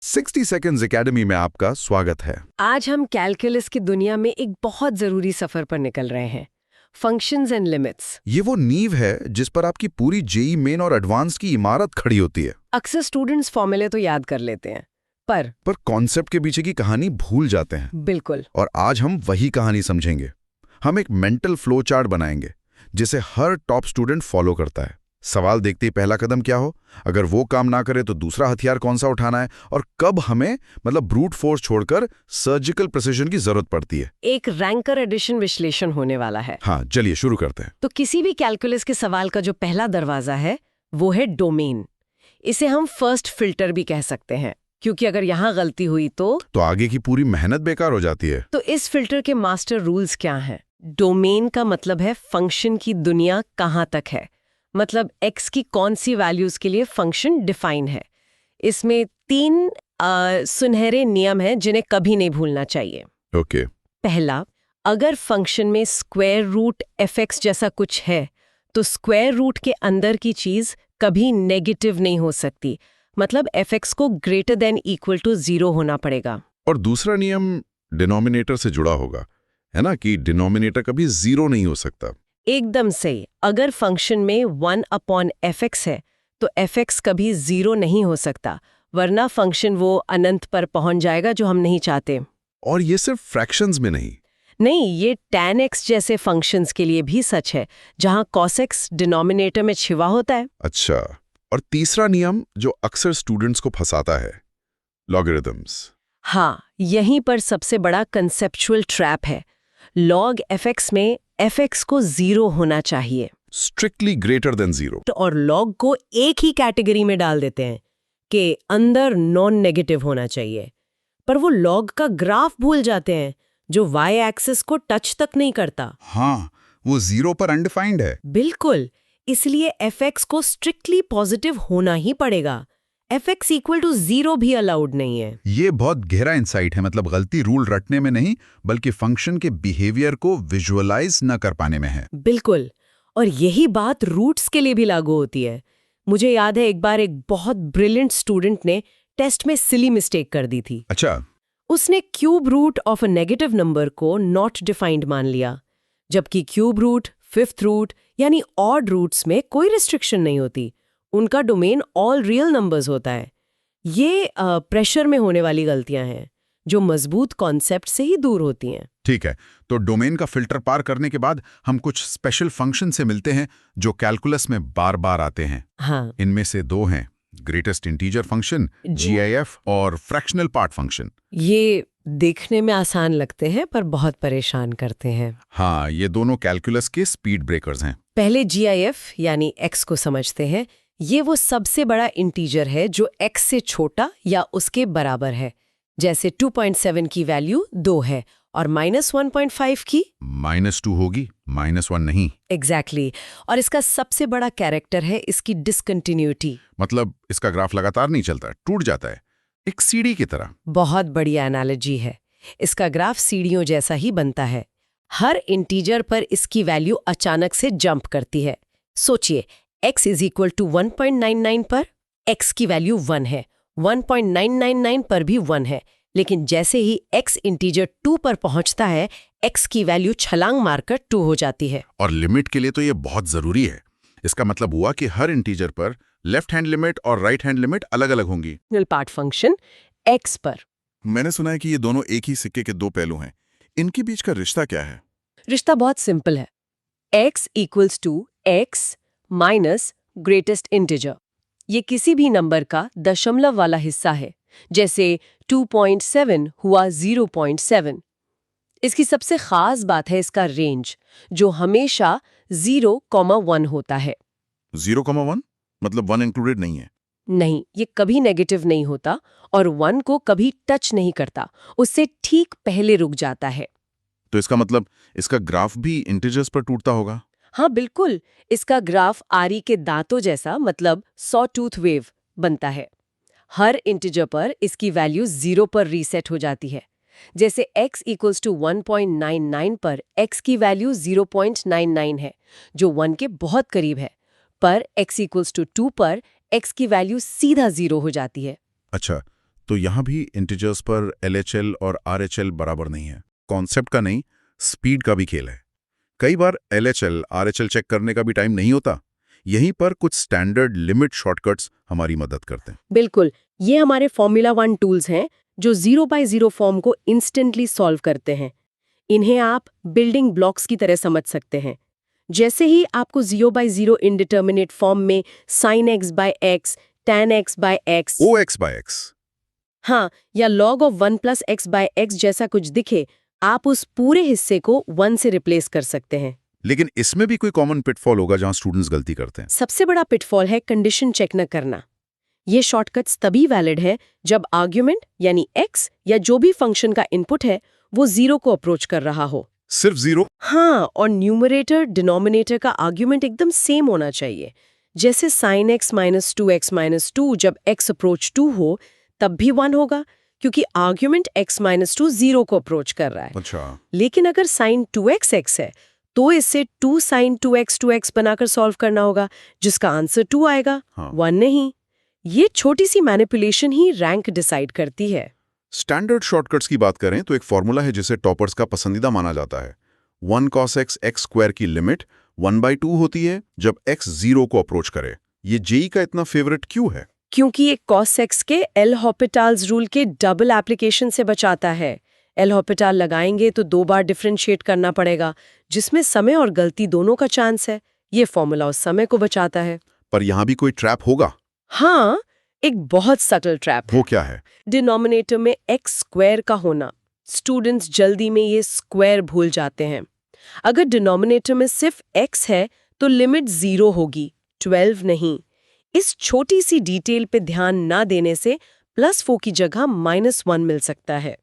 60 seconds academy में आपका स्वागत है। आज हम कैलकुलस की दुनिया में एक बहुत जरूरी सफर पर निकल रहे हैं, फंक्शंस एंड लिमिट्स। ये वो नींव है जिस पर आपकी पूरी जेई मेन और एडवांस की इमारत खड़ी होती है। अक्सर स्टूडेंट्स फॉर्मूले तो याद कर लेते हैं, पर कॉन्सेप्ट के पीछे की कहानी भूल जाते हैं। बिल्कुल। और आज हम वही कहानी समझेंगे। हम एक मेंटल फ्लो चार्ट बनाएंगे जिसे हर टॉप स्टूडेंट फॉलो करता है। सवाल देखते ही पहला कदम क्या हो, अगर वो काम ना करे तो दूसरा हथियार कौन सा उठाना है, और कब हमें ब्रूट फोर्स छोड़कर सर्जिकल प्रिसिजन की जरूरत पड़ती है। एक रैंकर एडिशन विश्लेषण होने वाला है। हाँ, चलिए शुरू करते हैं। तो किसी भी कैलकुलस के सवाल का जो पहला दरवाजा है वो है डोमेन। इसे हम फर्स्ट फिल्टर भी कह सकते हैं, क्योंकि अगर यहाँ गलती हुई तो आगे की पूरी मेहनत बेकार हो जाती है। तो इस फिल्टर के मास्टर रूल्स क्या हैं? डोमेन का मतलब है फंक्शन की दुनिया कहाँ तक है, मतलब x की कौन सी वैल्यूज के लिए फंक्शन डिफाइन है। इसमें तीन सुनहरे नियम हैं जिन्हें कभी नहीं भूलना चाहिए। ओके। पहला, अगर फंक्शन में स्क्वायर रूट fx जैसा कुछ है तो स्क्वायर रूट के अंदर की चीज कभी नेगेटिव नहीं हो सकती, मतलब fx को ग्रेटर देन इक्वल टू 0 होना पड़ेगा। और दूसरा नियम डिनोमिनेटर से जुड़ा होगा, है ना, कि डिनोमिनेटर कभी 0 नहीं हो सकता। एकदम सही। अगर फंक्शन में 1/fx है तो fx कभी 0 नहीं हो सकता, वरना फंक्शन वो अनंत पर पहुंच जाएगा जो हम नहीं चाहते। और ये सिर्फ फ्रैक्शंस में नहीं, ये tan x जैसे फंक्शंस के लिए भी सच है, जहां cos x डिनोमिनेटर में छिपा होता है। अच्छा। और तीसरा नियम जो अक्सर स्टूडेंट्स को फंसाता है, लॉगरिथम्स। हाँ, यहीं पर सबसे बड़ा कंसेप्चुअल ट्रैप है। log fx में fx को 0 होना चाहिए, स्ट्रिक्टली ग्रेटर देन 0। और log को एक ही कैटेगरी में डाल देते हैं कि अंदर नॉन नेगेटिव होना चाहिए। पर वो log का ग्राफ भूल जाते हैं जो y एक्सिस को टच तक नहीं करता। हाँ, वो 0 पर अनडिफाइंड है। बिल्कुल, इसलिए fx को स्ट्रिक्टली पॉजिटिव होना ही पड़ेगा। fx इक्वल टू 0 भी अलाउड नहीं है। ये बहुत गहरा इंसाइट है, गलती रूल रटने में नहीं बल्कि फंक्शन के बिहेवियर को विजुअलाइज न कर पाने में है। बिल्कुल, और यही बात रूट्स के लिए भी लागू होती है। मुझे याद है एक बार एक बहुत ब्रिलियंट स्टूडेंट ने टेस्ट में सिली मिस्टेक कर दी थी। अच्छा। उसने cube root of a negative number को नॉट डिफाइंड मान लिया, जबकि क्यूब रूट, फिफ्थ रूट यानी ऑड रूट्स में कोई रिस्ट्रिक्शन नहीं होती। उनका डोमेन ऑल रियल नंबर्स होता है। ये प्रेशर में होने वाली गलतियां हैं जो मजबूत कॉन्सेप्ट से ही दूर होती हैं। ठीक है, तो डोमेन का फिल्टर पार करने के बाद हम कुछ स्पेशल फंक्शन से मिलते हैं जो कैलकुलस में बार बार आते हैं। हाँ, इनमें से दो हैं, ग्रेटेस्ट इंटीजर फंक्शन GIF और फ्रैक्शनल पार्ट फंक्शन। ये देखने में आसान लगते हैं पर बहुत परेशान करते हैं। हाँ, ये दोनों कैलकुलस के स्पीड ब्रेकर्स हैं। पहले GIF यानी x को समझते हैं। ये वो सबसे बड़ा इंटीजर है जो x से छोटा या उसके बराबर है। जैसे 2.7 की वैल्यू 2 है और -1.5 की -2 होगी, -1 नहीं। एग्जैक्टली। और इसका सबसे बड़ा कैरेक्टर है इसकी डिसकंटिन्यूटी, मतलब इसका ग्राफ लगातार नहीं चलता, टूट जाता है, एक सीढ़ी की तरह। बहुत बढ़िया एनालॉजी है। इसका ग्राफ सीढ़ियों जैसा ही बनता है। हर इंटीजर पर इसकी वैल्यू अचानक से जंप करती है। सोचिए, x इज इक्वल टू 1.99 पर x की वैल्यू 1 है, 1.999 पर भी 1 है, लेकिन जैसे ही x इंटीजर 2 पर पहुंचता है, x की वैल्यू छलांग मारकर 2 हो जाती है। और लिमिट के लिए तो ये बहुत जरूरी है। इसका मतलब हुआ कि हर इंटीजर पर लेफ्ट हैंड लिमिट और राइट हैंड लिमिट अलग अलग होंगी। पार्ट फंक्शन x पर। मैंने सुना है कि ये दोनों एक ही सिक्के के दो पहलू हैं। इनके बीच का रिश्ता क्या है? रिश्ता बहुत सिंपल है। x equals to x minus greatest integer. ये किसी भी नंबर का दशमलव वाला हिस्सा है, जैसे 2.7 हुआ 0.7। इसकी सबसे खास बात है इसका रेंज, जो हमेशा 0,1 होता है। 0,1 मतलब 1 इंक्लूडेड नहीं है? नहीं, ये कभी नेगेटिव नहीं होता और 1 को कभी टच नहीं करता, उससे ठीक पहले रुक जाता है। तो इसका मतलब इसका ग्राफ भी इंटीजर्स पर टूटता होगा? हाँ बिल्कुल, इसका ग्राफ आरी के दांतों जैसा, मतलब सॉ टूथ वेव बनता है। हर इंटीजर पर इसकी वैल्यू 0 पर रीसेट हो जाती है। जैसे x इक्वल्स टू 1.99 पर x की वैल्यू 0.99 है, जो 1 के बहुत करीब है। पर x इक्वल्स टू 2 पर x की वैल्यू सीधा 0 हो जाती है। अच्छा, तो यहाँ भी इंटीजर्स पर LHL और RHL बराबर नहीं है। कॉन्सेप्ट का नहीं, स्पीड का भी खेल है। कई बार LHL, RHL चेक करने का भी टाइम नहीं होता। यहीं पर कुछ स्टैंडर्ड लिमिट शॉर्टकट्स हमारी मदद करते हैं। बिल्कुल, ये हमारे फॉर्मूला 1 टूल्स हैं जो 0 बाय 0 फॉर्म को इंस्टेंटली सॉल्व करते हैं। इन्हें आप बिल्डिंग ब्लॉक्स की तरह समझ सकते हैं। जैसे ही आपको 0 बाय 0 इंडिटर्मिनेट फॉर्म में sin x by x, tan x by x, OX/X। हाँ, या log of 1 plus x by x जैसा कुछ दिखे, आप उस पूरे हिस्से को 1 से रिप्लेस कर सकते हैं। लेकिन इसमें भी कोई कॉमन पिटफॉल होगा जहां स्टूडेंट्स गलती करते हैं। सबसे बड़ा पिटफॉल है कंडीशन चेक न करना। ये शॉर्टकट्स तभी वैलिड है जब आर्ग्यूमेंट यानी x या जो भी फंक्शन का इनपुट है वो 0 को अप्रोच कर रहा हो। सिर्फ 0? हाँ, और न्यूमरेटर डिनोमिनेटर का आर्ग्यूमेंट एकदम सेम होना चाहिए। जैसे sin x minus 2x minus 2 जब x अप्रोच 2 हो तब भी 1 होगा, क्योंकि आर्ग्यूमेंट x माइनस 2 0 को अप्रोच कर रहा है। अच्छा। लेकिन अगर sin 2x x है तो इसे 2 sin 2x 2x बनाकर सॉल्व करना होगा, जिसका आंसर 2 आएगा, हाँ। 1 नहीं। ये छोटी सी मैनिपुलेशन ही रैंक डिसाइड करती है। स्टैंडर्ड शॉर्टकट्स की बात करें तो एक फॉर्मूला है जिसे टॉपर्स का पसंदीदा माना जाता है। 1 cos x x स्क्वायर की लिमिट 1/2 होती है जब x 0 को अप्रोच करे। ये जेई का इतना फेवरेट क्यों है? क्योंकि ये cos x के एल हॉपिटाल्स रूल के डबल एप्लीकेशन से बचाता है। एल हॉपिटाल लगाएंगे तो 2 बार डिफरेंशिएट करना पड़ेगा, जिसमें समय और गलती दोनों का चांस है। ये फॉर्मूला उस समय को बचाता है। पर यहाँ भी कोई ट्रैप होगा? हाँ, एक बहुत सटल ट्रैप। वो क्या है? डिनोमिनेटर में x स्क्वायर का होना। स्टूडेंट्स जल्दी में ये स्क्वायर भूल जाते हैं। अगर डिनोमिनेटर में सिर्फ x है तो लिमिट 0 होगी, 12 नहीं। इस छोटी सी डिटेल पे ध्यान ना देने से +4 की जगह -1 मिल सकता है।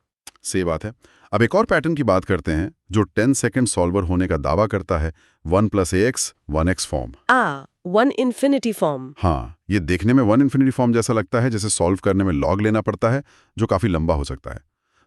सही बात है। अब एक और पैटर्न की बात करते हैं जो 10 सेकंड सॉल्वर होने का दावा करता है। 1 + ax 1x form. 1 infinity form. हाँ, ये देखने में 1 इन्फिनिटी फॉर्म जैसा लगता है, जैसे सॉल्व करने में लॉग लेना पड़ता है, जो काफी लंबा हो सकता है।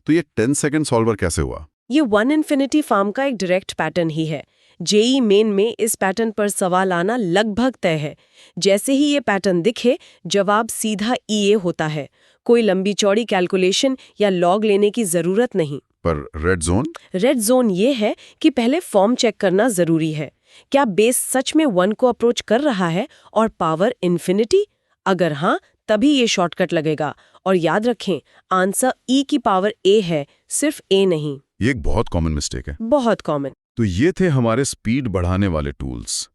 तो ये 10 सेकंड सॉल्वर कैसे हुआ? ये 1 इन्फिनिटी फॉर्म का एक डायरेक्ट पैटर्न ही है। जेई मेन में इस पैटर्न पर सवाल आना लगभग तय है। जैसे ही ये पैटर्न दिखे, जवाब सीधा EA होता है। कोई लंबी चौड़ी कैलकुलेशन या लॉग लेने की जरूरत नहीं। पर रेड जोन? रेड जोन ये है कि पहले फॉर्म चेक करना जरूरी है। क्या बेस सच में 1 को अप्रोच कर रहा है और पावर इन्फिनिटी? अगर हाँ, तभी ये शॉर्टकट लगेगा। और याद रखें, आंसर E की पावर A है, सिर्फ A नहीं। ये एक बहुत कॉमन मिस्टेक है। बहुत कॉमन। तो ये थे हमारे स्पीड बढ़ाने वाले टूल्स।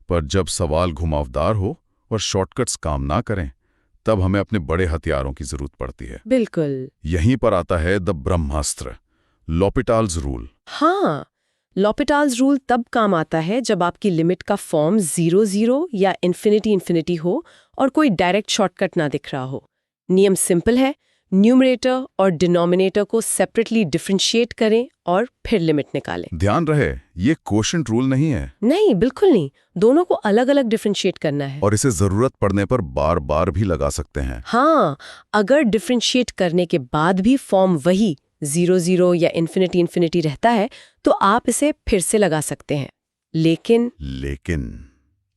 पर जब सवाल घुमावदार हो और शॉर्टकट्स काम ना करें, तब हमें अपने बड़े हथियारों की जरूरत पड़ती है। बिल्कुल। यहीं पर आता है द ब्रह्मास्त्र, लॉपिटाल्स रूल। हाँ, लॉपिटाल्स रूल तब काम आता है जब आपकी लिमिट का फॉर्म 0 या इन्फिनिटी हो और कोई डायरेक्ट शॉर्टकट ना दिख रहा हो। नियम सिंपल है, न्यूमरेटर और डिनोमिनेटर को सेपरेटली डिफरेंशिएट करें और फिर लिमिट निकालें। ध्यान रहे, ये कोशेंट रूल नहीं है। नहीं, बिल्कुल नहीं। दोनों को अलग अलग डिफरेंशिएट करना है। और इसे जरूरत पड़ने पर बार बार भी लगा सकते हैं। हाँ, अगर डिफरेंशिएट करने के बाद भी फॉर्म वही 0 या इन्फिनिटी रहता है तो आप इसे फिर से लगा सकते हैं। लेकिन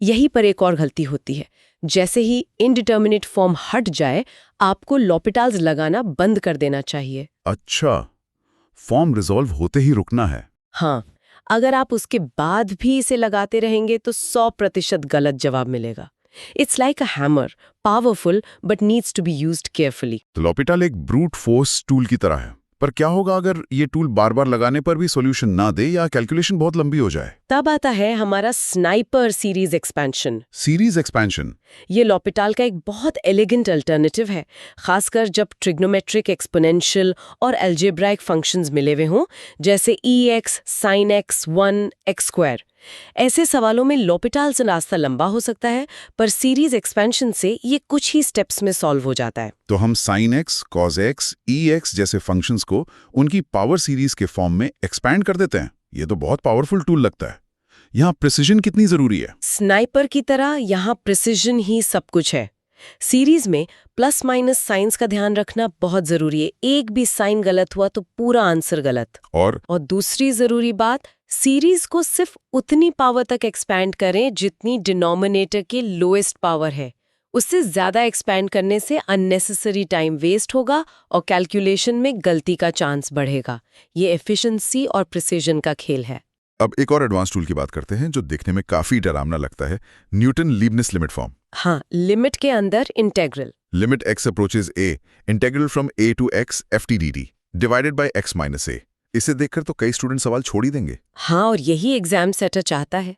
यही पर एक और गलती होती है। जैसे ही इनडिटर्मिनेट फॉर्म हट जाए, आपको लॉपिटाल्स लगाना बंद कर देना चाहिए। अच्छा, फॉर्म रिजॉल्व होते ही रुकना है। हाँ, अगर आप उसके बाद भी इसे लगाते रहेंगे तो 100% गलत जवाब मिलेगा। It's like a hammer, powerful but needs to be used carefully. तो लॉपिटाल एक ब्रूट फोर्स टूल की तरह है। पर क्या होगा अगर ये टूल बार बार लगाने पर भी सॉल्यूशन ना दे या कैलकुलेशन बहुत लंबी हो जाए? तब आता है हमारा sniper series expansion. Series expansion ये लॉपिटाल का एक बहुत एलिगेंट अल्टरनेटिव है, खासकर जब ट्रिग्नोमेट्रिक, एक्सपोनेंशियल और अलजेब्राइक फंक्शंस मिले हुए हों, जैसे EX, sin x, 1, x²। ऐसे सवालों में लॉपिटाल से रास्ता लंबा हो सकता है, पर सीरीज एक्सपेंशन से ये कुछ ही स्टेप्स में सॉल्व हो जाता है। तो हम sin x, cos x, EX जैसे फंक्शंस को उनकी पावर सीरीज के फॉर्म में एक्सपैंड कर देते हैं। ये तो बहुत पावरफुल टूल लगता है। यहाँ प्रिसिजन कितनी जरूरी है? स्नाइपर की तरह यहाँ प्रिसिजन ही सब कुछ है। सीरीज में प्लस माइनस साइंस का ध्यान रखना बहुत जरूरी है। एक भी साइन गलत हुआ तो पूरा आंसर गलत। और दूसरी जरूरी बात, सीरीज को सिर्फ उतनी पावर तक एक्सपैंड करें जितनी डिनोमिनेटर की लोएस्ट पावर है। उससे ज्यादा एक्सपैंड करने से अननेसेसरी टाइम वेस्ट होगा और कैलकुलेशन में गलती का चांस बढ़ेगा। ये एफिशिएंसी और प्रिसीजन का खेल है। अब एक और एडवांस टूल की बात करते हैं जो देखने में काफी डरावना लगता है, न्यूटन-लीबनिज लिमिट फॉर्म। हाँ, लिमिट के अंदर integral. Limit x approaches a, integral from a to x ft/dt divided by x minus a। इसे देखकर तो कई स्टूडेंट सवाल छोड़ ही देंगे। हाँ, और यही एग्जाम सेटर चाहता है।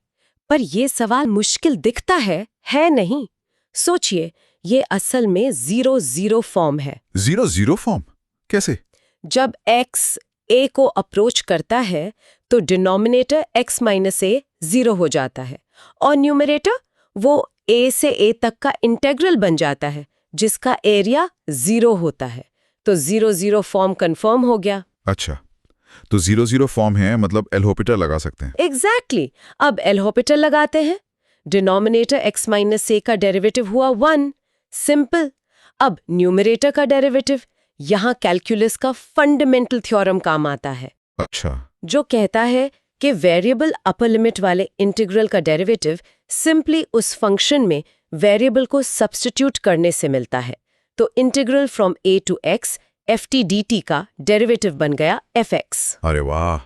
पर ये सवाल मुश्किल दिखता है नहीं। सोचिए, ये असल में 0-0 फॉर्म है। 0-0 फॉर्म कैसे? जब x a को अप्रोच करता है तो डिनोमिनेटर x माइनस a 0 हो जाता है और न्यूमरेटर वो a से a तक का इंटेग्रल बन जाता है जिसका एरिया 0 होता है। तो 0-0 फॉर्म कंफर्म हो गया। अच्छा, तो 0-0 फॉर्म है, मतलब एल'होपिटल लगा सकते हैं। एग्जैक्टली। अब एल'होपिटल लगाते हैं। डिनोमिनेटर x माइनस a का डेरिवेटिव हुआ 1। सिंपल। अब न्यूमरेटर का डेरिवेटिव, यहाँ कैलकुलस का फंडामेंटल थ्योरम काम आता है। अच्छा, जो कहता है कि वेरिएबल अपर लिमिट वाले इंटीग्रल का डेरिवेटिव सिंपली उस फंक्शन में वेरिएबल को सब्स्टिट्यूट करने से मिलता है। तो integral from a to x ft/dt का डेरिवेटिव बन गया fx। अरे वाह,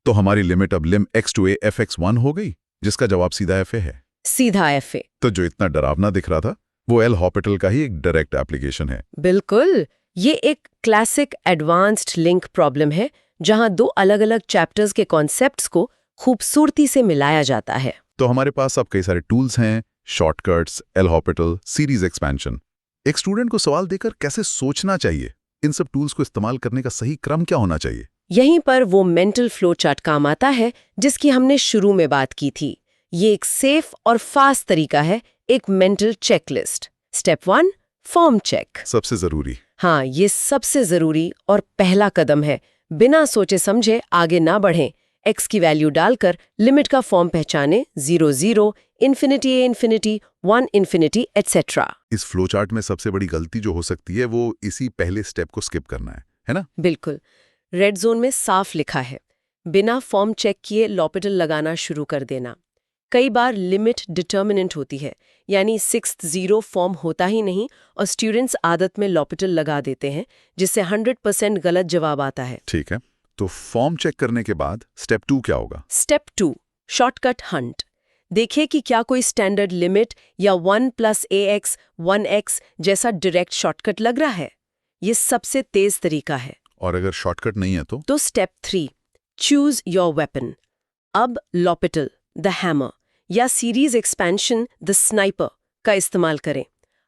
तो हमारी लिमिट अब लिम x टू a fx1 हो गई, जिसका जवाब सीधा fa है। सीधा fa। तो जो इतना डरावना दिख रहा था वो एल'होपिटल का ही एक डायरेक्ट एप्लीकेशन है। बिल्कुल, ये एक क्लासिक एडवांस्ड लिंक प्रॉब्लम है जहां दो अलग-अलग चैप्टर्स के कॉन्सेप्ट्स को खूबसूरती से मिलाया जाता है। तो हमारे पास अब कई सारे टूल्स हैं, शॉर्टकट्स, एल'होपिटल, सीरीज एक्सपेंशन। एक स्टूडेंट को सवाल देकर कैसे सोचना चाहिए, इन सब टूल्स को इस्तेमाल करने का सही क्रम क्या होना चाहिए? यहीं पर वो मेंटल फ्लो चार्ट काम आता है जिसकी हमने शुरू में बात की थी। ये एक सेफ और फास्ट तरीका है, एक mental checklist. Step 1, form check. सबसे जरूरी। हाँ, ये सबसे जरूरी और पहला कदम है। बिना सोचे समझे आगे ना बढ़ें। x की वैल्यू डालकर लिमिट का फॉर्म पहचाने, 0-0, infinity a infinity, 1 infinity, etcetera. इस फ्लो चार्ट में सबसे बड़ी गलती जो हो सकती है वो इसी पहले स्टेप को स्किप करना है ना? बिल्कुल। रेड जोन में साफ लिखा है, बिना फॉर्म चेक किए l'Hopital लगाना शुरू कर देना। कई बार लिमिट डिटर्मिनेंट होती है, यानी 6th 0 फॉर्म होता ही नहीं और स्टूडेंट्स आदत में l'Hopital लगा देते हैं, जिससे 100% गलत जवाब आता है। ठीक है, तो फॉर्म चेक करने के बाद स्टेप 2 क्या होगा? Step 2, shortcut Hunt. देखें कि क्या कोई स्टैंडर्ड लिमिट या 1 + ax 1x जैसा डायरेक्ट शॉर्टकट लग रहा है। ये सबसे तेज तरीका है। और अगर शॉर्टकट नहीं है तो स्टेप 3, चूज योर वेपन। अब l'Hopital, द हैमर या सीरीज एक्सपेंशन द स्नाइपर का इस्तेमाल करें।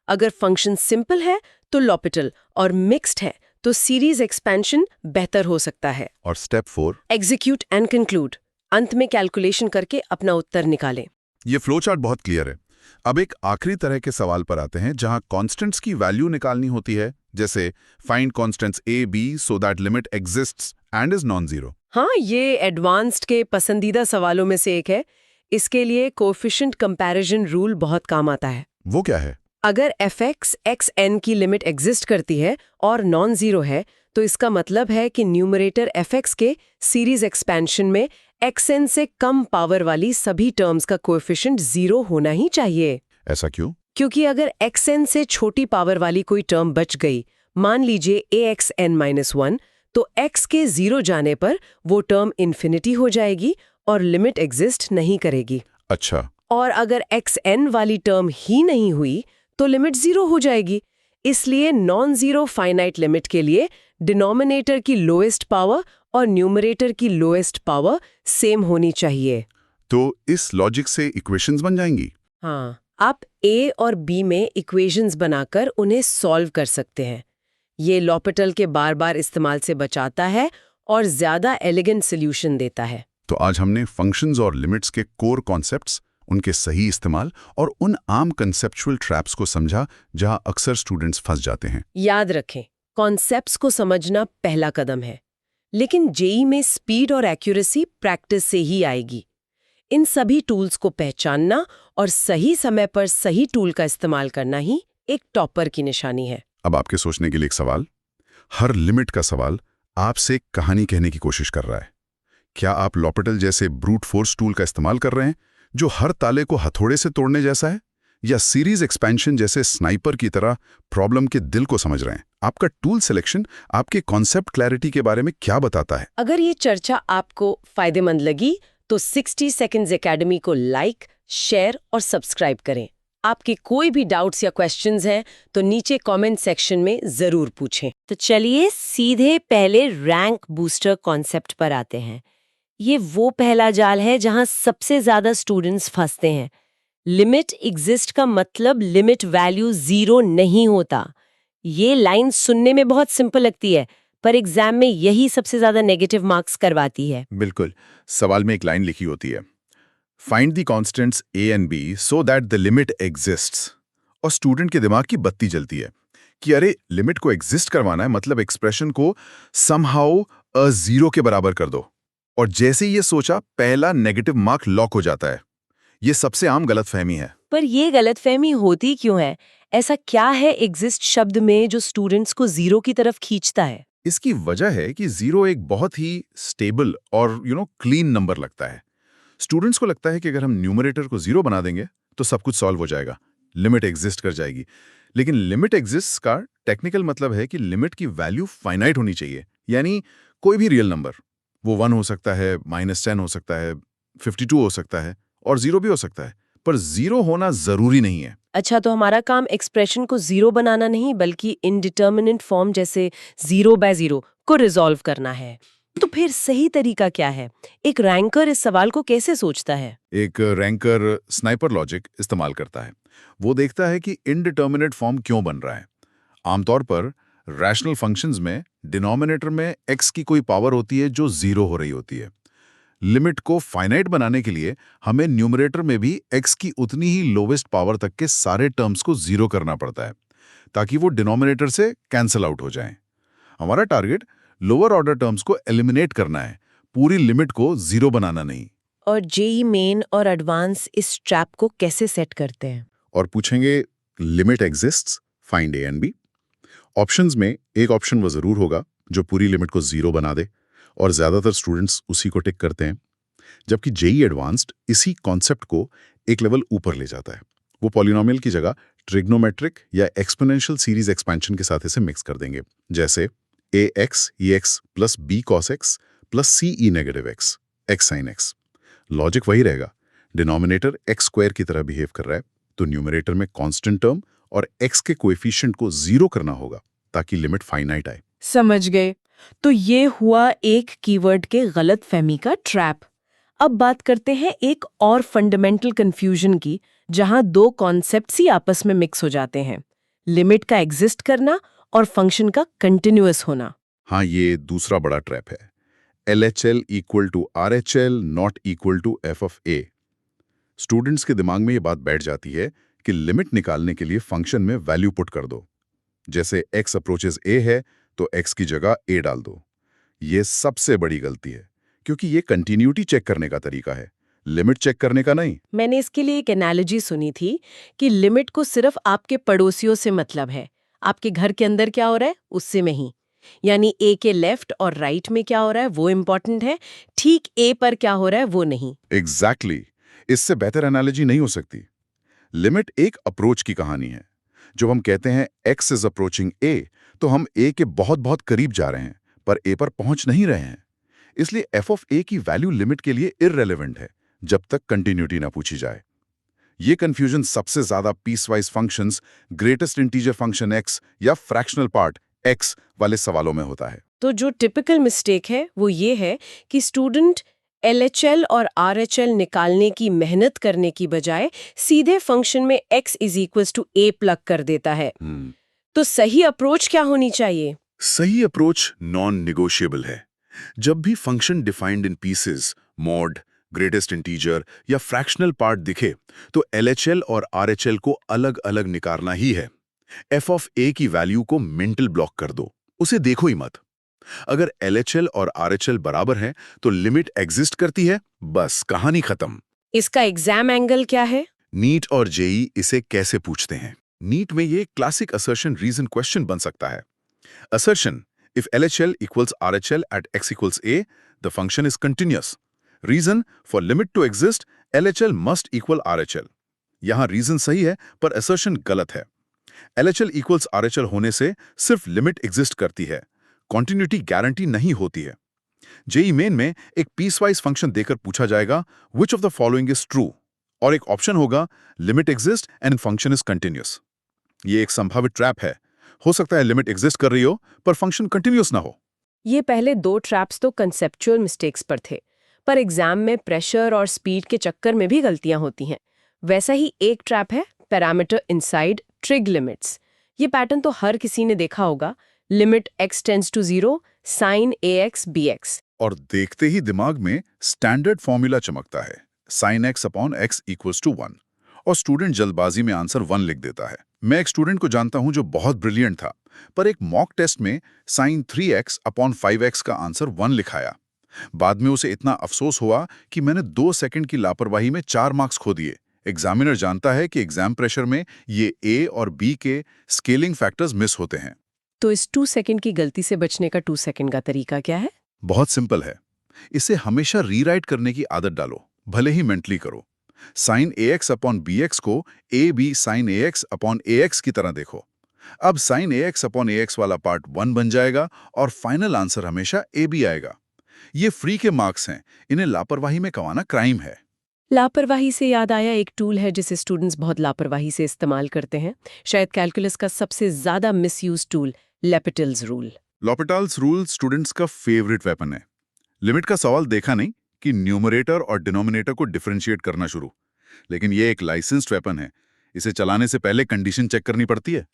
अगर फंक्शन सिंपल है तो l'Hopital और मिक्स्ड है तो सीरीज एक्सपेंशन बेहतर हो सकता है। और स्टेप 4, एग्जीक्यूट एंड कंक्लूड। अंत में कैलकुलेशन करके अपना उत्तर निकालें। ये फ्लो चार्ट बहुत क्लियर है। अब एक आखिरी तरह के सवाल पर आते हैं जहां कॉन्स्टेंट्स की वैल्यू निकालनी होती है, जैसे find constants a b so that limit exists and is non-zero। हाँ, ये एडवांस्ड के पसंदीदा सवालों में से एक है। इसके लिए कोएफिशिएंट कंपैरिजन रूल बहुत काम आता है। वो क्या है? अगर fx xn की लिमिट एग्जिस्ट करती है और नॉन जीरो है तो इसका मतलब है कि न्यूमरेटर fx के सीरीज एक्सपेंशन में xn से कम पावर वाली सभी टर्म्स का कोएफिशिएंट 0 होना ही चाहिए। ऐसा क्यों? क्योंकि अगर xn से छोटी पावर वाली कोई टर्म बच गई, मान लीजिए axn-1, तो x के 0 जाने पर वो टर्म इन्फिनिटी हो जाएगी और लिमिट एग्जिस्ट नहीं करेगी। अच्छा। और अगर xn वाली टर्म ही नहीं हुई तो लिमिट 0 हो जाएगी। इसलिए नॉन जीरो फाइनाइट लिमिट के लिए डिनोमिनेटर की लोएस्ट पावर और न्यूमरेटर की लोएस्ट पावर सेम होनी चाहिए। तो इस लॉजिक से इक्वेशंस बन जाएंगी? हाँ, आप a और b में इक्वेशंस बनाकर उन्हें सॉल्व कर सकते हैं। ये l'Hopital के बार-बार इस्तेमाल से बचाता है और ज्यादा एलिगेंट सॉल्यूशन देता है। तो आज हमने फंक्शंस और लिमिट्स के कोर कॉन्सेप्ट्स, उनके सही इस्तेमाल और उन आम कंसेप्चुअल ट्रैप्स को समझा जहां अक्सर स्टूडेंट्स फंस जाते हैं। याद रखें, कॉन्सेप्ट्स को समझना पहला कदम है, लेकिन जेईई में स्पीड और एक्यूरेसी प्रैक्टिस से ही आएगी। इन सभी टूल्स को पहचानना और सही समय पर सही टूल का इस्तेमाल करना ही एक टॉपर की निशानी है। अब आपके सोचने के लिए एक सवाल। हर लिमिट का सवाल आपसे एक कहानी कहने की कोशिश कर रहा है। क्या आप l'Hopital जैसे ब्रूट फोर्स टूल का इस्तेमाल कर रहे हैं जो हर ताले को हथौड़े से तोड़ने जैसा है, या सीरीज एक्सपेंशन जैसे स्नाइपर की तरह प्रॉब्लम के दिल को समझ रहे हैं? आपका टूल सिलेक्शन आपके कॉन्सेप्ट क्लैरिटी के बारे में क्या बताता है? अगर ये चर्चा आपको फायदेमंद लगी तो 60 सेकंड्स एकेडमी को लाइक, शेयर और सब्सक्राइब करें। आपके कोई भी डाउट्स या क्वेश्चंस हैं तो नीचे कमेंट सेक्शन में जरूर पूछें। तो चलिए सीधे पहले रैंक बूस्टर कॉन्सेप्ट पर आते हैं। ये वो पहला जाल है जहां सबसे ज्यादा स्टूडेंट्स फंसते हैं। लिमिट एग्जिस्ट का मतलब लिमिट वैल्यू 0 नहीं होता। ये लाइन सुनने में बहुत सिंपल लगती है, पर एग्जाम में यही सबसे ज्यादा नेगेटिव मार्क्स करवाती है। बिल्कुल, सवाल में एक लाइन लिखी होती है, find the constants a and b so that the limit exists, और स्टूडेंट के दिमाग की बत्ती जलती है कि अरे लिमिट को एग्जिस्ट करवाना है, मतलब एक्सप्रेशन को समहाउ अ जीरो के बराबर कर दो। और जैसे ही ये सोचा, पहला नेगेटिव मार्क लॉक हो जाता है। ये सबसे आम गलतफहमी है। पर ये गलतफहमी होती क्यों है? ऐसा क्या है एग्जिस्ट शब्द में जो स्टूडेंट्स को जीरो की तरफ खींचता है? इसकी वजह है कि जीरो एक बहुत ही स्टेबल और क्लीन नंबर लगता है। स्टूडेंट्स को लगता है कि अगर हम न्यूमरेटर को जीरो बना देंगे तो सब कुछ सॉल्व हो जाएगा, लिमिट एग्जिस्ट कर जाएगी। लेकिन लिमिट एग्जिस्ट का टेक्निकल मतलब है कि लिमिट की वैल्यू फाइनाइट होनी चाहिए, यानी कोई भी रियल नंबर, वो 1 हो सकता है, -10 हो सकता है, 52 हो सकता है और 0 भी हो सकता है, पर 0 होना जरूरी नहीं है। अच्छा, तो हमारा काम एक्सप्रेशन को जीरो बनाना नहीं बल्कि इनडिटर्मिनेट फॉर्म जैसे 0/0 को रिजॉल्व करना है। तो फिर सही तरीका क्या है? एक रैंकर इस सवाल को कैसे सोचता है? एक रैंकर स्नाइपर लॉजिक इस्तेमाल करता है। वो देखता है कि इनडिटर्मिनेट फॉर्म क्यों बन रहा है। आमतौर पर रैशनल फंक्शंस में डिनोमिनेटर में x की कोई पावर होती है जो 0 हो रही होती है। लिमिट को फाइनाइट बनाने के लिए हमें न्यूमरेटर में भी x की उतनी ही लोवेस्ट पावर तक के सारे टर्म्स को 0 करना पड़ता है, ताकि वो डिनोमिनेटर से कैंसल आउट हो जाएं। हमारा टारगेट लोअर ऑर्डर टर्म्स को एलिमिनेट करना है, पूरी लिमिट को 0 बनाना नहीं। और जेईई मेन और एडवांस इस ट्रैप को कैसे सेट करते हैं? और पूछेंगे limit exists, find a and b। Options में एक ऑप्शन वो जरूर होगा जो पूरी लिमिट को 0 बना दे, और ज्यादातर स्टूडेंट्स उसी को टिक करते हैं। जबकि जेईई एडवांस्ड इसी कॉन्सेप्ट को एक लेवल ऊपर ले जाता है। वो पॉलिनोमियल की जगह ट्रिग्नोमेट्रिक या एक्सपोनेंशियल सीरीज एक्सपेंशन के साथ इसे मिक्स कर देंगे, जैसे ax ex plus b cos x plus c e negative x x sin x। Logic वही रहेगा, डिनोमिनेटर x स्क्वायर की तरह बिहेव कर रहा है, तो न्यूमरेटर में कांस्टेंट टर्म और x के कोएफिशिएंट को 0 करना होगा ताकि लिमिट फाइनाइट आए। समझ गए। तो ये हुआ एक कीवर्ड के गलत फहमी का ट्रैप। अब बात करते हैं एक और फंडामेंटल कंफ्यूजन की, जहां दो कॉन्सेप्ट्स ही आपस में मिक्स हो जाते हैं, लिमिट का एग्जिस्ट करना और फंक्शन का कंटिन्यूअस होना। हाँ, ये दूसरा बड़ा ट्रैप है। LHL equal to RHL not equal to f of a। Students के दिमाग में ये बात बैठ जाती है कि लिमिट निकालने के लिए फंक्शन में वैल्यू पुट कर दो, जैसे x अप्रोचेस a है तो x की जगह a डाल दो। ये सबसे बड़ी गलती है, क्योंकि ये कंटिन्यूटी चेक करने का तरीका है, लिमिट चेक करने का नहीं। मैंने इसके लिए एक एनालॉजी सुनी थी कि लिमिट को सिर्फ आपके पड़ोसियों से मतलब है, आपके घर के अंदर क्या हो रहा है उससे में ही। यानी ए के लेफ्ट और राइट में क्या हो रहा है वो इम्पोर्टेंट है, ठीक ए पर क्या हो रहा है वो नहीं। एग्जैक्टली, इससे बेहतर एनालॉजी नहीं हो सकती। लिमिट एक अप्रोच की कहानी है। जब हम कहते हैं x इज अप्रोचिंग a, तो हम a के बहुत बहुत करीब जा रहे हैं, पर a पर पहुंच नहीं रहे हैं। इसलिए f ऑफ a की वैल्यू लिमिट के लिए इररेलेवेंट है, जब तक कंटिन्यूटी ना पूछी जाए। ये कंफ्यूजन सबसे ज्यादा piecewise functions, greatest integer function x या फ्रैक्शनल पार्ट x वाले सवालों में होता है। तो जो टिपिकल मिस्टेक है वो ये है कि स्टूडेंट LHL और RHL निकालने की मेहनत करने की बजाय सीधे फंक्शन में x is equals to a plug कर देता है। तो सही अप्रोच क्या होनी चाहिए? सही अप्रोच नॉन निगोशिएबल है। जब भी function defined in pieces, mod, greatest integer या फ्रैक्शनल पार्ट दिखे, तो LHL और RHL को अलग अलग निकालना ही है। f ऑफ a की वैल्यू को मेंटल ब्लॉक कर दो, उसे देखो ही मत। अगर LHL और RHL बराबर हैं, तो लिमिट एग्जिस्ट करती है, बस कहानी खत्म। इसका एग्जाम एंगल क्या है? नीट और जेईई इसे कैसे पूछते हैं? नीट में ये क्लासिक असर्शन रीजन क्वेश्चन बन सकता है। Assertion: if LHL equals RHL at x equals a, the function is continuous. Reason: for limit to exist, LHL must equal RHL. यहाँ रीजन सही है पर असर्शन गलत है। LHL इक्वल्स RHL होने से सिर्फ लिमिट एग्जिस्ट करती है, कॉन्टिन्यूटी गारंटी नहीं होती है। जेई मेन में एक पीसवाइज फंक्शन देकर पूछा जाएगा which of the following is true, और एक ऑप्शन होगा limit exist and function is continuous. ये एक संभावित ट्रैप है। हो सकता है लिमिट एग्जिस्ट कर रही हो पर फंक्शन कंटिन्यूअस ना हो। ये पहले दो ट्रैप्स तो कंसेप्चुअल मिस्टेक्स पर थे, पर एग्जाम में प्रेशर और स्पीड के चक्कर में भी गलतियां होती हैं। वैसा ही एक ट्रैप है पैरामीटर इनसाइड ट्रिग लिमिट्स। ये पैटर्न तो हर किसी ने देखा होगा, limit x tends to 0 sine ax bx। और देखते ही दिमाग में स्टैंडर्ड फॉर्मूला चमकता है, sin x upon x equals to 1, और स्टूडेंट जल्दबाजी में आंसर 1 लिख देता है। मैं एक स्टूडेंट को जानता हूं जो बहुत ब्रिलियंट था, पर एक मॉक टेस्ट में sin 3x अपॉन 5x का आंसर 1 लिखाया। बाद में उसे इतना अफसोस हुआ कि मैंने 2 सेकंड की लापरवाही में 4 मार्क्स खो दिए। एग्जामिनर जानता है कि एग्जाम प्रेशर में ये A और B के स्केलिंग फैक्टर्स मिस होते हैं। तो इस 2 सेकंड की गलती से बचने का 2 सेकंड का तरीका क्या है? बहुत सिंपल है। इसे हमेशा रीराइट करने की आदत डालो, भले ही मेंटली करो। साइन ax अपॉन bx को ab sine ax upon ax की तरह देखो। अब साइन ax अपॉन ax वाला पार्ट 1 बन जाएगा और फाइनल आंसर हमेशा ab आएगा। ये फ्री के मार्क्स हैं, इन्हें लापरवाही में कमाना क्राइम है। लापरवाही से याद आया, एक टूल है जिसे स्टूडेंट्स बहुत लापरवाही से इस्तेमाल करते हैं, शायद कैलकुलस का सबसे ज्यादा misuse tool, L'Hopital's rule. L'Hopital's rule students का फेवरेट वेपन है। लिमिट का सवाल देखा नहीं कि न्यूमरेटर और डिनोमिनेटर को डिफरेंशिएट करना शुरू, लेकिन ये एक लाइसेंस्ड वेपन है। इसे चलाने से पहले कंडीशन चेक करनी पड़ती है।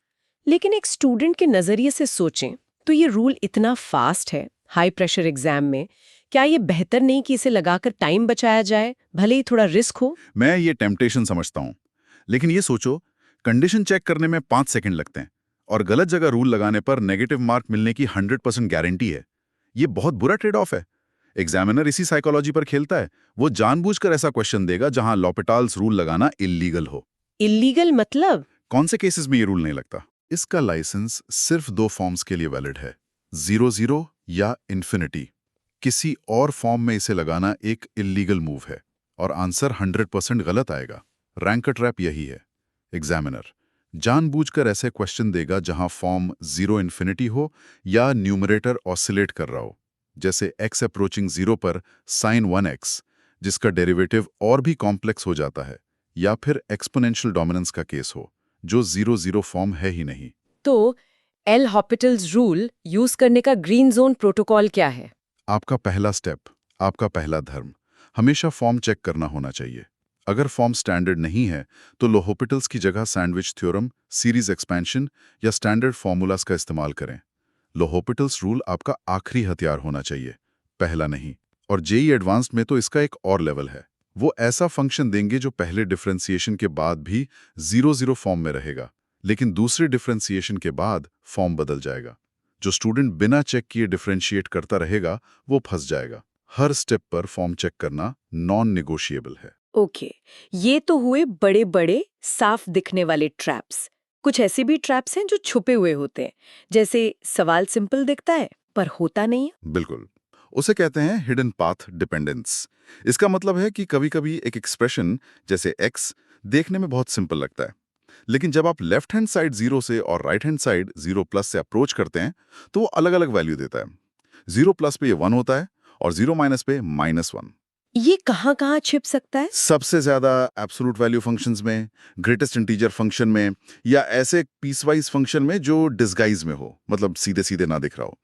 लेकिन एक स्टूडेंट के नजरिए से सोचें तो ये रूल इतना फास्ट है हाई प्रेशर एग्जाम में, क्या ये बेहतर नहीं कि इसे लगाकर टाइम बचाया जाए, भले ही थोड़ा रिस्क हो? मैं ये टेम्पटेशन समझता हूँ, लेकिन ये सोचो कंडीशन चेक करने में 5 सेकंड लगते हैं और गलत जगह रूल लगाने पर नेगेटिव मार्क मिलने की 100% गारंटी है। ये बहुत बुरा ट्रेड ऑफ है। एग्जामिनर इसी साइकोलॉजी पर खेलता है। वो जानबूझकर ऐसा क्वेश्चन देगा जहां लॉपिटाल्स रूल लगाना इल्लीगल हो। इल्लीगल मतलब? कौन से केसेस में ये रूल नहीं लगता? इसका लाइसेंस सिर्फ 2 फॉर्म्स के लिए वैलिड है, 0-0 या इन्फिनिटी। किसी और फॉर्म में इसे लगाना एक इल्लीगल मूव है और आंसर 100% गलत आएगा। रैंकर ट्रैप यही है। एग्जामिनर जानबूझकर ऐसे क्वेश्चन देगा जहां फॉर्म 0 इन्फिनिटी हो या न्यूमरेटर ऑसिलेट कर रहा हो, जैसे x अप्रोचिंग 0 पर साइन 1x, जिसका डेरिवेटिव और भी कॉम्प्लेक्स हो जाता है, या फिर एक्सपोनेंशियल डोमिनेंस का केस हो, जो 0-0 फॉर्म है ही नहीं। तो एल हॉपिटल्स रूल यूज करने का ग्रीन जोन प्रोटोकॉल क्या है? आपका पहला स्टेप, आपका पहला धर्म, हमेशा फॉर्म चेक करना होना चाहिए। अगर फॉर्म स्टैंडर्ड नहीं है तो लोहोपिटल्स की जगह सैंडविच थ्योरम, सीरीज एक्सपेंशन या स्टैंडर्ड फॉर्मूलाज का इस्तेमाल करें। लोहोपिटल्स रूल आपका आखिरी हथियार होना चाहिए, पहला नहीं। और जेई एडवांस्ड में तो इसका एक और लेवल है। वो ऐसा फंक्शन देंगे जो पहले डिफरेंशिएशन के बाद भी 0-0 फॉर्म में रहेगा, लेकिन दूसरे डिफरेंशिएशन के बाद फॉर्म बदल जाएगा। जो स्टूडेंट बिना चेक किए डिफरेंशिएट करता रहेगा वो फंस जाएगा। हर स्टेप पर फॉर्म चेक करना नॉन नेगोशिएबल है। ओके, ये तो हुए बड़े बड़े साफ दिखने वाले ट्रैप्स। कुछ ऐसे भी ट्रैप्स हैं जो छुपे हुए होते हैं, जैसे सवाल सिंपल दिखता है पर होता नहीं है। बिल्कुल, उसे कहते हैं हिडन पाथ डिपेंडेंस। इसका मतलब है कि कभी-कभी एक एक्सप्रेशन जैसे x देखने में बहुत सिंपल लगता है, लेकिन जब आप लेफ्ट हैंड साइड 0 से और राइट हैंड साइड 0+ से अप्रोच करते हैं तो वो अलग-अलग वैल्यू देता है। 0+ पे ये 1 होता है और 0- पे -1। ये कहाँ-कहाँ छिप सकता है? सबसे ज्यादा एब्सोल्यूट वैल्यू फंक्शंस में, ग्रेटेस्ट इंटीजर फंक्शन में, या ऐसे पीसवाइज फंक्शन में जो डिस्गाइज में हो, मतलब सीधे सीधे ना दिख रहा हो।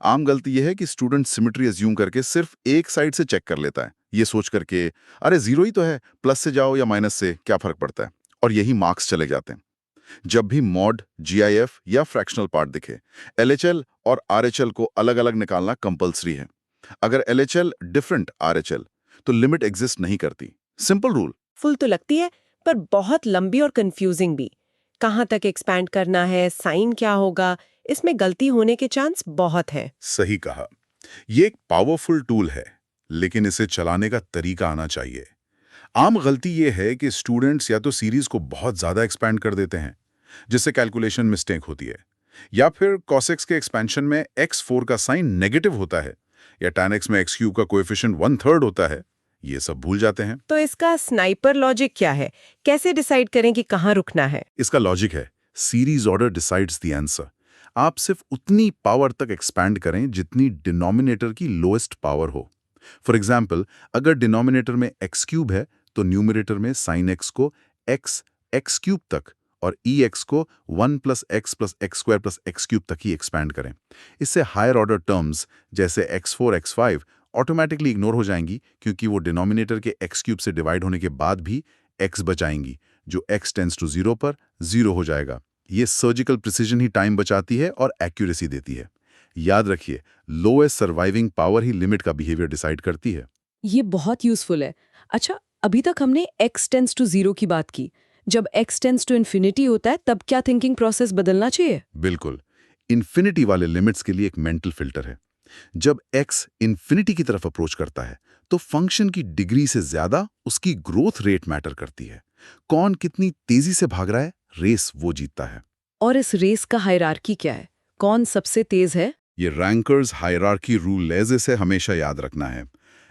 आम गलती यह है कि स्टूडेंट सिमेट्री अज्यूम करके सिर्फ एक साइड से चेक कर लेता है, ये सोच करके अरे 0 ही तो है, प्लस से जाओ या माइनस से क्या फर्क पड़ता है, और यही मार्क्स चले जाते हैं। जब भी मॉड, जीआईएफ या फ्रैक्शनल पार्ट दिखे, एलएचएल और आरएचएल को अलग अलग निकालना कंपलसरी है। अगर एलएचएल डिफरेंट आरएचएल तो लिमिट एग्जिस्ट नहीं करती। Simple rule. फुल तो लगती है पर बहुत लंबी और कंफ्यूजिंग भी। कहाँ तक एक्सपैंड करना है, साइन क्या होगा, इसमें गलती होने के चांस बहुत है। सही कहा। ये एक पावरफुल टूल है, लेकिन इसे चलाने का तरीका आना चाहिए। आम गलती ये है कि स्टूडेंट्स या तो सीरीज को बहुत ज्यादा एक्सपैंड कर देते हैं, जिससे कैलकुलेशन मिस्टेक होती है, या फिर कॉसेक्स के एक्सपेंशन में x4 का साइन नेगेटिव होता है, या tan x में x³ का कोएफिशिएंट 1/3 होता है, ये सब भूल जाते हैं। तो इसका स्नाइपर लॉजिक क्या है? कैसे डिसाइड करें कि कहाँ रुकना है? इसका लॉजिक है series order decides the answer. आप सिर्फ उतनी पावर तक एक्सपैंड करें जितनी डिनोमिनेटर की लोएस्ट पावर हो। फॉर एग्जाम्पल, अगर डिनोमिनेटर में एक्स क्यूब है तो न्यूमरेटर में साइन एक्स को एक्स क्यूब तक और ई एक्स को 1 + x + x² + x³ तक ही एक्सपैंड करें। इससे हायर ऑर्डर टर्म्स जैसे x4, x5 ऑटोमेटिकली इग्नोर हो जाएंगी, क्योंकि वो डिनोमिनेटर के x³ से डिवाइड होने के बाद भी x बचाएंगी, जो x टेंड्स टू 0 पर 0 हो जाएगा। ये सर्जिकल प्रिसीजन ही टाइम बचाती है और एक्यूरेसी देती है। याद रखिए, लोएस्ट सर्वाइविंग पावर ही लिमिट का बिहेवियर डिसाइड करती है। ये बहुत यूजफुल है। अच्छा, अभी तक हमने x टेंड्स टू 0 की बात की। जब x टेंड्स टू इन्फिनिटी होता है तब क्या थिंकिंग प्रोसेस बदलना चाहिए? बिल्कुल, इन्फिनिटी वाले लिमिट्स के लिए एक मेंटल फिल्टर है। जब x इन्फिनिटी की तरफ अप्रोच करता है तो फंक्शन की डिग्री से ज्यादा उसकी ग्रोथ रेट मैटर करती है। कौन कितनी तेजी से भाग रहा है, रेस वो जीतता है। और इस रेस का हायरार्की क्या है? कौन सबसे तेज है? ये रैंकर्स हायरार्की रूल लेज़े से हमेशा याद रखना है।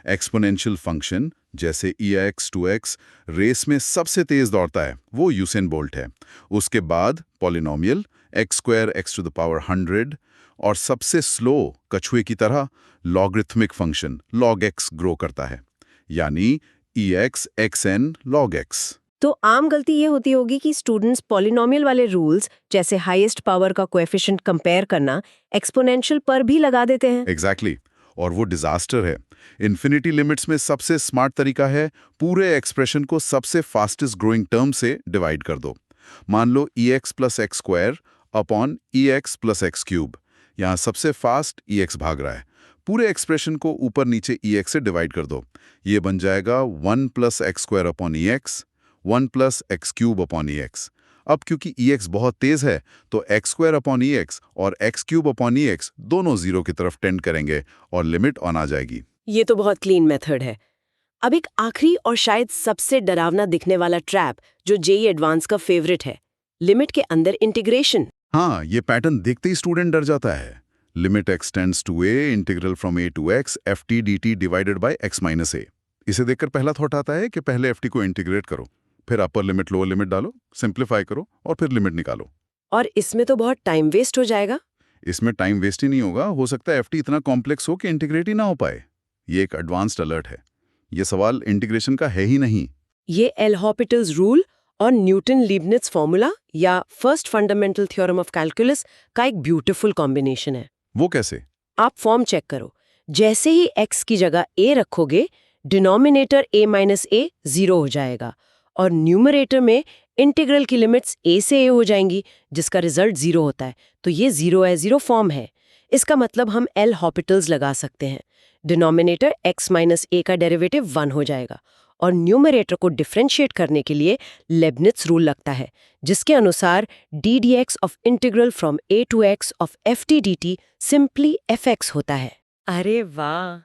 एक्सपोनेंशियल फंक्शन जैसे ex2x रेस में सबसे तेज दौड़ता है, वो यूसेन बोल्ट है। उसके बाद पॉलिनोमियल x² x⁻100 और सबसे स्लो कछुए की तरह logarithmic function log x grow करता है, यानी ex xn log x। तो आम गलती ये होती होगी कि स्टूडेंट्स पॉलिनोमियल वाले रूल्स जैसे हाईएस्ट पावर का कोएफिशिएंट कंपेयर करना एक्सपोनेंशियल पर भी लगा देते हैं। एग्जैक्टली और वो डिजास्टर है। इन्फिनिटी लिमिट्स में सबसे स्मार्ट तरीका है पूरे एक्सप्रेशन को सबसे फास्टेस्ट ग्रोइंग टर्म से डिवाइड कर दो। मान लो ex + x² upon ex + x³। यहाँ सबसे फास्ट ex भाग रहा है। पूरे एक्सप्रेशन को ऊपर नीचे ex से डिवाइड कर दो। ये बन जाएगा 1 + x² upon ex, 1 + x³ upon ex। अब क्योंकि ex बहुत तेज है तो x² अपॉन ex और x³ अपॉन ex दोनों 0 की तरफ टेंड करेंगे और लिमिट ऑन आ जाएगी। ये तो बहुत क्लीन मेथड है। अब एक आखिरी और शायद सबसे डरावना दिखने वाला ट्रैप जो जेईई एडवांस का फेवरेट है, लिमिट के अंदर इंटीग्रेशन। हाँ, ये पैटर्न देखते ही स्टूडेंट डर जाता है। Limit x tends to a integral from a to x ft dt divided by x - a। इसे देखकर पहला थॉट आता है कि पहले ft को इंटीग्रेट करो, फिर अपर लिमिट लोअर लिमिट डालो, सिंप्लीफाई करो और फिर लिमिट निकालो। और इसमें तो बहुत टाइम वेस्ट हो जाएगा। इसमें टाइम वेस्ट ही नहीं होगा, हो सकता है ft इतना कॉम्प्लेक्स हो कि इंटीग्रेट ही ना हो पाए। ये एक एडवांस्ड अलर्ट है। ये सवाल इंटीग्रेशन का है ही नहीं। ये एल-हॉपिटल्स रूल और न्यूटन लीबनिट्ज फॉर्मूला या first fundamental theorem of calculus का एक ब्यूटीफुल कॉम्बिनेशन है। वो कैसे? आप फॉर्म चेक करो। जैसे ही x की जगह a रखोगे, डिनोमिनेटर a - a 0 हो जाएगा और न्यूमरेटर में इंटीग्रल की लिमिट्स a से a हो जाएंगी, जिसका रिजल्ट 0 होता है। तो ये 0 फॉर्म है। इसका मतलब हम एल-हॉपिटल्स लगा सकते हैं। डिनोमिनेटर x - a का डेरिवेटिव 1 हो जाएगा और न्यूमरेटर को डिफरेंशिएट करने के लिए लेबनिट्ज रूल लगता है, जिसके अनुसार d dx of integral from a to x of ft dt simply fx होता है। अरे वाह!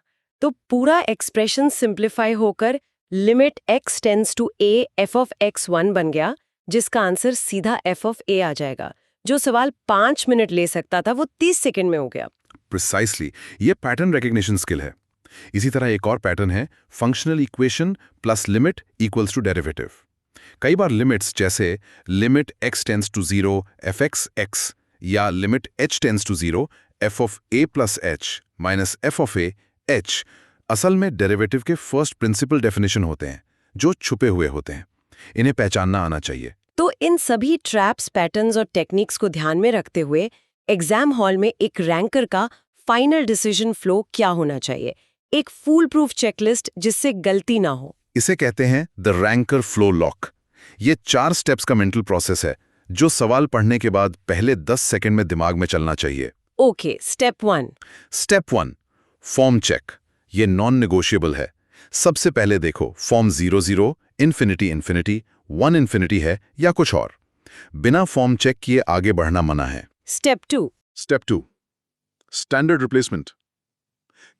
तो पूरा एक्सप्रेशन सिंप्लीफाई होकर limit x tends to a f of x1 बन गया, जिसका आंसर सीधा f of a आ जाएगा। जो सवाल 5 मिनट ले सकता था वो 30 सेकंड में हो गया। प्रिसाइसली, ये पैटर्न रिकग्निशन स्किल है। इसी तरह एक और पैटर्न है functional equation plus limit equals to derivative. कई बार लिमिट्स जैसे limit x tends to 0 fx x या limit h tends to 0 f of a plus h minus f of a h असल में डेरिवेटिव के फर्स्ट प्रिंसिपल डेफिनेशन होते हैं, जो छुपे हुए होते हैं। इन्हें पहचानना आना चाहिए। तो इन सभी ट्रैप्स, पैटर्न्स और टेक्निक्स को ध्यान में रखते हुए एग्जाम हॉल में एक रैंकर का फाइनल डिसीजन फ्लो क्या होना चाहिए? एक फूल प्रूफ चेकलिस्ट जिससे गलती ना हो। इसे कहते हैं द रैंकर फ्लो लॉक। ये 4 स्टेप्स का मेंटल प्रोसेस है जो सवाल पढ़ने के बाद पहले 10 सेकंड में दिमाग में चलना चाहिए। Okay, step 1। Step 1, form check. ये नॉन नेगोशिएबल है। सबसे पहले देखो फॉर्म 0 0 इन्फिनिटी इन्फिनिटी 1 इन्फिनिटी है या कुछ और। बिना फॉर्म चेक किए आगे बढ़ना मना है। स्टेप 2। Step 2, standard replacement.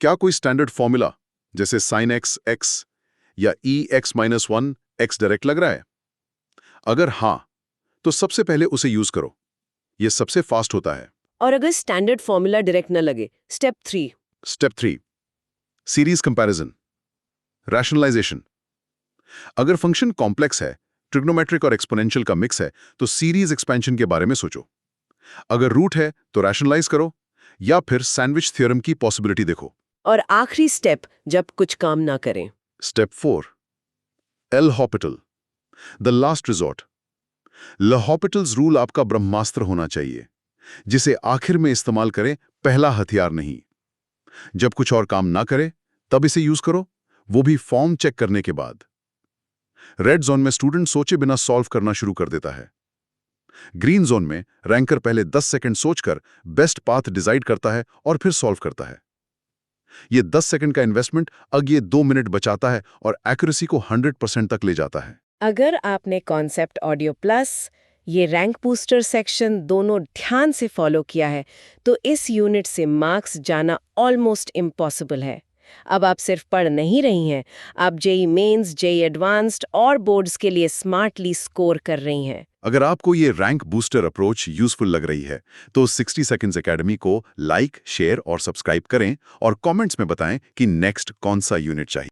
क्या कोई स्टैंडर्ड फॉर्मूला जैसे sin x x या ex - 1 x डायरेक्ट लग रहा है? अगर हाँ, तो सबसे पहले उसे यूज करो। यह सबसे फास्ट होता है। और अगर स्टैंडर्ड फॉर्मूला डायरेक्ट न लगे? Step 3। Step 3, series comparison. Rationalisation. अगर फंक्शन कॉम्प्लेक्स है, ट्रिग्नोमेट्रिक और एक्सपोनेंशियल का मिक्स है, तो सीरीज एक्सपेंशन के बारे में सोचो। अगर रूट है तो रैशनलाइज करो, या फिर सैंडविच थ्योरम की पॉसिबिलिटी देखो। और आखिरी स्टेप, जब कुछ काम ना करें। Step 4, L'Hopital, the last resort. L'Hopital's rule आपका ब्रह्मास्त्र होना चाहिए, जिसे आखिर में इस्तेमाल करें, पहला हथियार नहीं। जब कुछ और काम ना करे तब इसे यूज करो, वो भी फॉर्म चेक करने के बाद। रेड जोन में स्टूडेंट सोचे बिना सॉल्व करना शुरू कर देता है। ग्रीन जोन में रैंकर पहले 10 सेकंड सोचकर बेस्ट पाथ डिसाइड करता है और फिर सॉल्व करता है। ये 10 सेकंड का इन्वेस्टमेंट अगले 2 मिनट बचाता है और एक्यूरेसी को 100% तक ले जाता है। अगर आपने कॉन्सेप्ट ऑडियो प्लस ये रैंक बूस्टर सेक्शन दोनों ध्यान से फॉलो किया है, तो इस यूनिट से मार्क्स जाना ऑलमोस्ट इम्पॉसिबल है। अब आप सिर्फ पढ़ नहीं रही हैं, आप जेईई मेंस, जेईई एडवांस्ड और बोर्ड्स के लिए स्मार्टली स्कोर कर रही हैं। अगर आपको ये रैंक बूस्टर अप्रोच यूजफुल लग रही है तो 60 सेकंड्स एकेडमी को लाइक, शेयर और सब्सक्राइब करें और कमेंट्स में बताएं कि नेक्स्ट कौन सा यूनिट चाहिए।